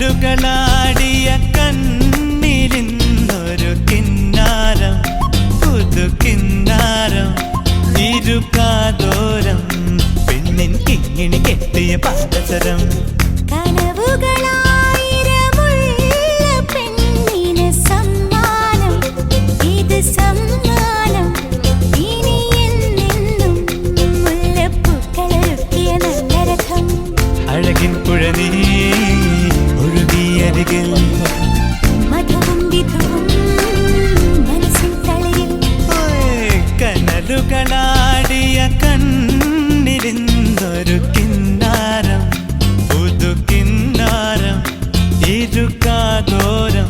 കനലുകളാടിയ കണ്ണിലിന്നൊരു കിന്നാരം പുതു കിന്നാരം ഇരുകാതോരം പെണ്ണിൻ കിങ്ങിണി കെട്ടിയ പാദസരം അഴകിൻ പുഴനീ ഒഴുകിയരികിൽ കനലുകളാടിയ കണ്ണിലിന്നൊരു കിന്നാരം പുതു കിന്നാരം ഇരുകാതോരം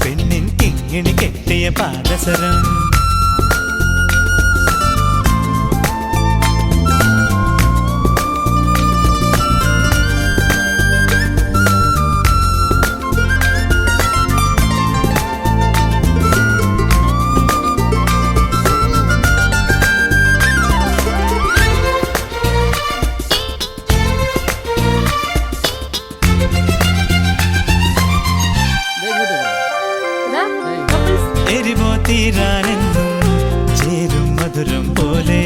പെണ്ണിൻ കിങ്ങിണി കെട്ടിയ പാദസരം എരിവോ തീരാനെന്നും ചേരും മധുരം പോലെ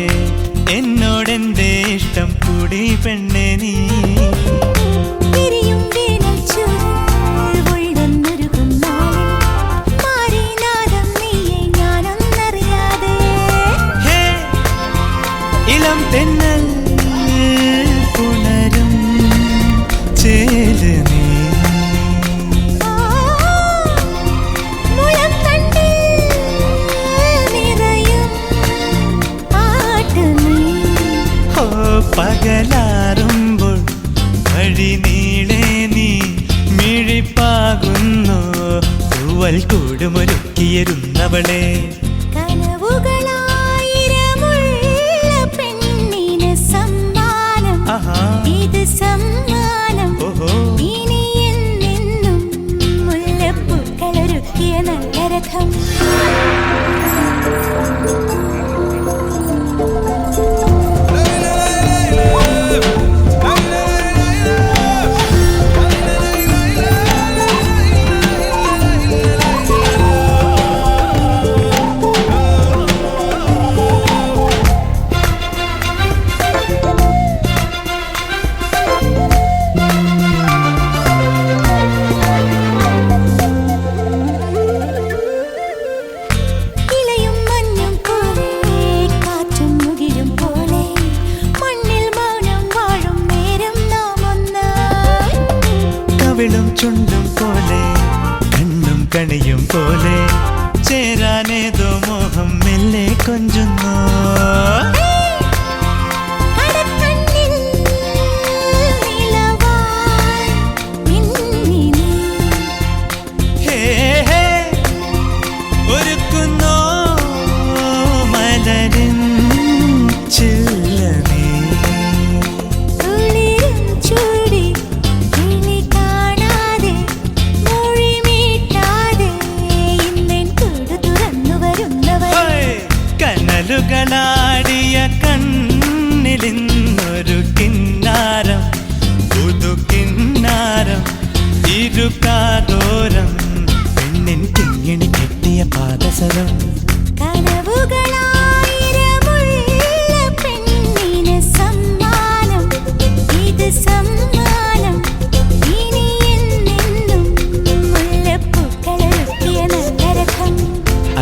എന്നോടെന്റെ ഇഷ്ടം കൂടി പെണ്ണെ നീ ഇളം തെന്നൽ പുണരും ചേല് നീ പകലാറുമ്പോൾ വഴി നീളെ നീ മിഴിപ്പാകുന്നു തൂവൽ കൂടുമൊരുക്കിയിരുന്നവളെ നല്ല രഥം ചുണ്ടും പോലെ കണ്ണും കണിയും പോലെ ചേരാനേതോ മോഹം മെല്ലെ കൊഞ്ചുന്നു ഒരുക്കുന്നോ മലരിൻ ചില്ലനീ കനലുകളാടിയ കണ്ണിലിന്നൊരു കിന്നാരം പുതു കിന്നാരം ഇരുകാതോരം പെണ്ണിൻ കിങ്ങിണി കെട്ടിയ പാദസരം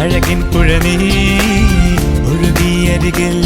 അഴകിൻ പുഴനീ ഒഴുകിയരികിൽ